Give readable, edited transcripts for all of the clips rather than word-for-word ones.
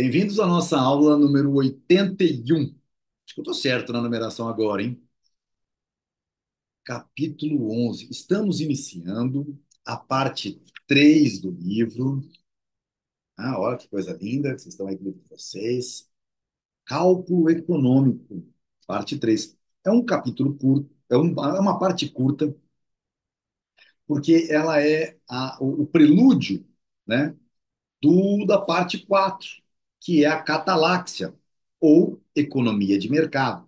Bem-vindos à nossa aula número 81. Acho que eu estou certo na numeração agora, hein? Capítulo 11. Estamos iniciando a parte 3 do livro. Olha que coisa linda, vocês estão aí com o livro de vocês. Cálculo econômico, parte 3. É um capítulo curto, é uma parte curta, porque ela é o prelúdio, né, da parte 4, que é a cataláxia, ou economia de mercado,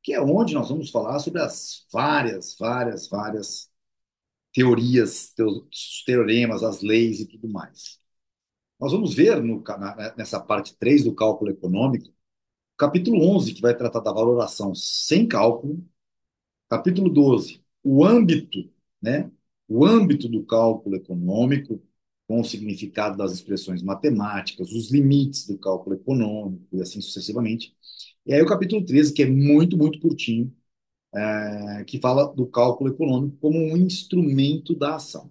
que é onde nós vamos falar sobre as várias teorias, teoremas, as leis e tudo mais. Nós vamos ver nessa parte 3 do cálculo econômico, capítulo 11, que vai tratar da valoração sem cálculo, capítulo 12, o âmbito, né? O âmbito do cálculo econômico, com o significado das expressões matemáticas, os limites do cálculo econômico e assim sucessivamente. E aí o capítulo 13, que é muito curtinho, que fala do cálculo econômico como um instrumento da ação.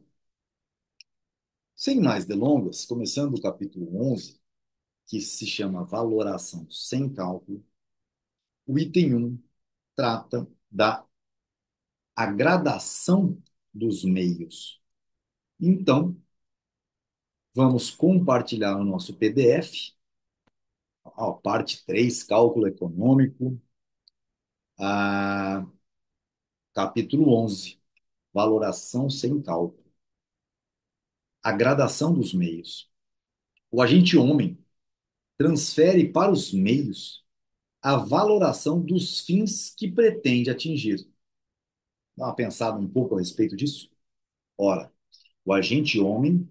Sem mais delongas, começando o capítulo 11, que se chama Valoração sem Cálculo, o item 1 trata da gradação dos meios. Então, vamos compartilhar o nosso PDF, parte 3, Cálculo Econômico, a, capítulo 11, Valoração sem Cálculo. A gradação dos meios. O agente homem transfere para os meios a valoração dos fins que pretende atingir. Dá uma pensada um pouco a respeito disso? Ora, o agente homem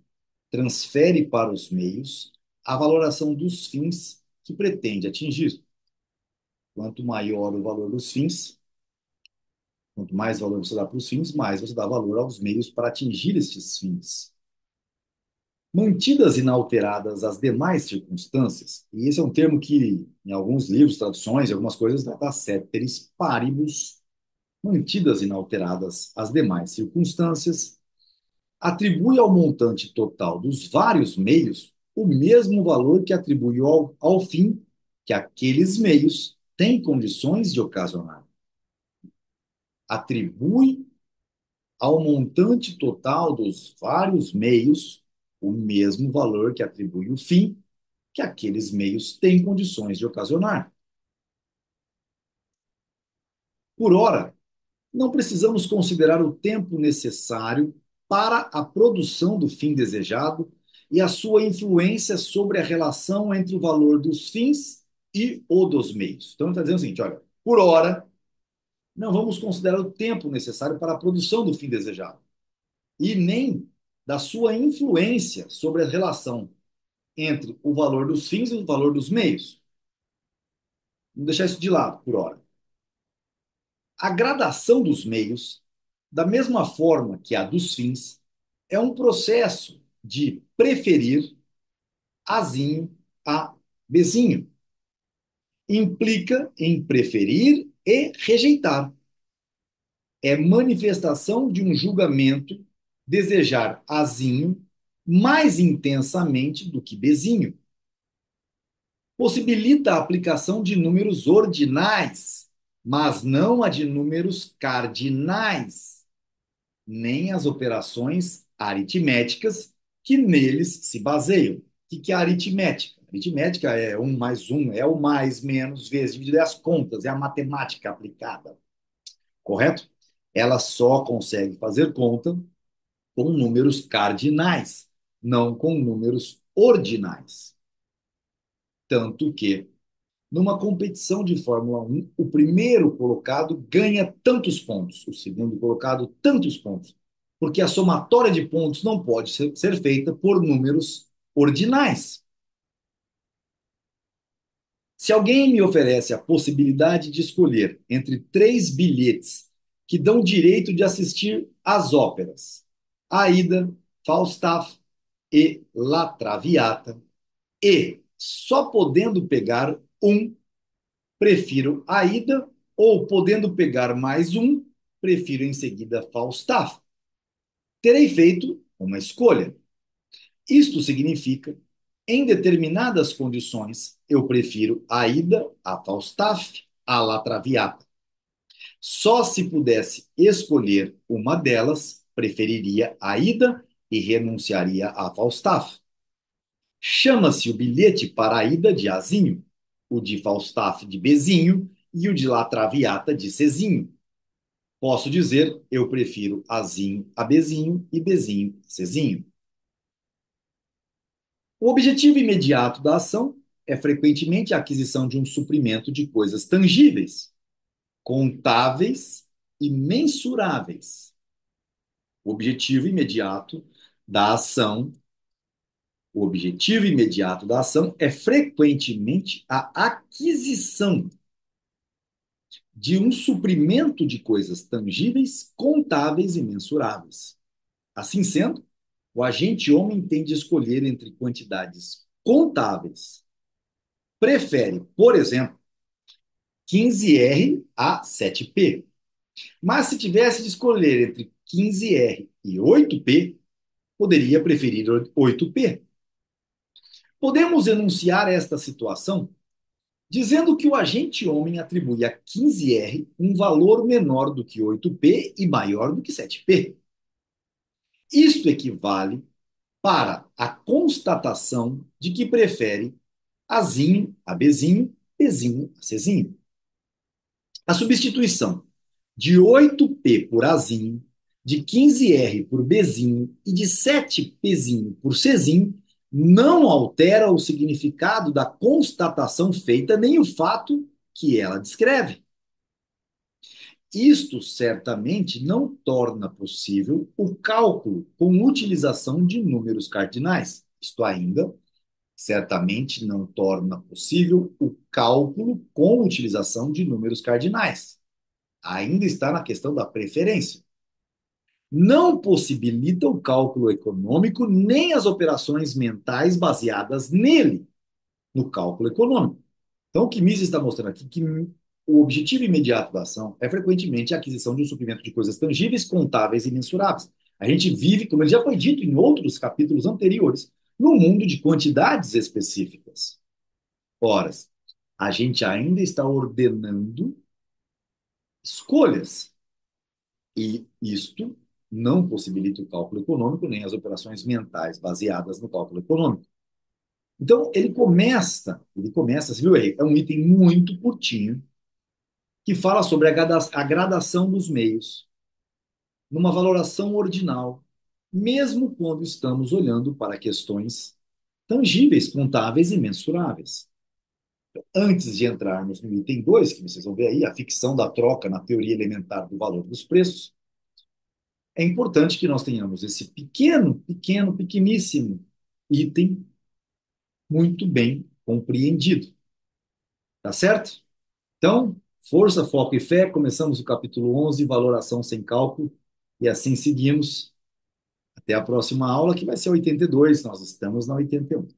transfere para os meios a valoração dos fins que pretende atingir. Quanto maior o valor dos fins, quanto mais valor você dá para os fins, mais você dá valor aos meios para atingir estes fins. Mantidas inalteradas as demais circunstâncias, e esse é um termo que, em alguns livros, traduções, algumas coisas, dá ceteris paribus, mantidas inalteradas as demais circunstâncias, atribui ao montante total dos vários meios o mesmo valor que atribui ao fim que aqueles meios têm condições de ocasionar. Atribui ao montante total dos vários meios o mesmo valor que atribui o fim que aqueles meios têm condições de ocasionar. Por ora, não precisamos considerar o tempo necessário para a produção do fim desejado e a sua influência sobre a relação entre o valor dos fins e o dos meios. Então, ele está dizendo o seguinte: olha, por hora, não vamos considerar o tempo necessário para a produção do fim desejado e nem da sua influência sobre a relação entre o valor dos fins e o valor dos meios. Vamos deixar isso de lado por hora. A gradação dos meios, da mesma forma que a dos fins, é um processo de preferir Azinho a Bezinho. Implica em preferir e rejeitar. É manifestação de um julgamento desejar Azinho mais intensamente do que Bezinho. Possibilita a aplicação de números ordinais, mas não a de números cardinais, nem as operações aritméticas que neles se baseiam. O que é aritmética? Aritmética é um mais um, é o mais, menos, vezes, dividido, é as contas, é a matemática aplicada, correto? Ela só consegue fazer conta com números cardinais, não com números ordinais. Tanto que, numa competição de Fórmula 1, o primeiro colocado ganha tantos pontos, o segundo colocado tantos pontos, porque a somatória de pontos não pode ser feita por números ordinais. Se alguém me oferece a possibilidade de escolher entre três bilhetes que dão direito de assistir às óperas Aida, Falstaff e La Traviata, e só podendo pegar um, prefiro Aida, ou podendo pegar mais um, prefiro em seguida Falstaff. Terei feito uma escolha. Isto significa Em determinadas condições, eu prefiro a ida, a Falstaff, a La Traviata. Só se pudesse escolher uma delas, preferiria a ida e renunciaria a Falstaff. Chama-se o bilhete para a ida de Azinho, o de Falstaff de Bezinho e o de La Traviata de Cezinho. Posso dizer, eu prefiro Azinho a Bezinho e Bezinho a Cezinho. O objetivo imediato da ação é frequentemente a aquisição de um suprimento de coisas tangíveis, contáveis e mensuráveis. O objetivo imediato da ação, o objetivo imediato da ação é frequentemente a aquisição de um suprimento de coisas tangíveis, contáveis e mensuráveis. Assim sendo, o agente homem tem de escolher entre quantidades contáveis. Prefere, por exemplo, 15R a 7P. Mas se tivesse de escolher entre 15R e 8P, poderia preferir 8P. Podemos enunciar esta situação dizendo que o agente homem atribui a 15R um valor menor do que 8P e maior do que 7P. Isto equivale para a constatação de que prefere Azinho a Bezinho, Bezinho a Cezinho. A substituição de 8P por Azinho, de 15R por Bzinho e de 7Pzinho por Czinho não altera o significado da constatação feita nem o fato que ela descreve. Isto certamente não torna possível o cálculo com utilização de números cardinais. Isto ainda certamente não torna possível o cálculo com utilização de números cardinais. Ainda está na questão da preferência. Não possibilita o cálculo econômico nem as operações mentais baseadas nele, no cálculo econômico. Então, o que Mises está mostrando aqui é que o objetivo imediato da ação é frequentemente a aquisição de um suprimento de coisas tangíveis, contáveis e mensuráveis. A gente vive, como já foi dito em outros capítulos anteriores, num mundo de quantidades específicas. Ora, a gente ainda está ordenando escolhas. E isto não possibilita o cálculo econômico nem as operações mentais baseadas no cálculo econômico. Então, você viu aí, é um item muito curtinho, que fala sobre a gradação dos meios, numa valoração ordinal, mesmo quando estamos olhando para questões tangíveis, contáveis e mensuráveis. Antes de entrarmos no item 2, que vocês vão ver aí, a ficção da troca na teoria elementar do valor dos preços, é importante que nós tenhamos esse pequeníssimo item muito bem compreendido. Tá certo? Então, força, foco e fé. Começamos o capítulo 11, valoração sem cálculo, e assim seguimos até a próxima aula, que vai ser a 82. Nós estamos na 81.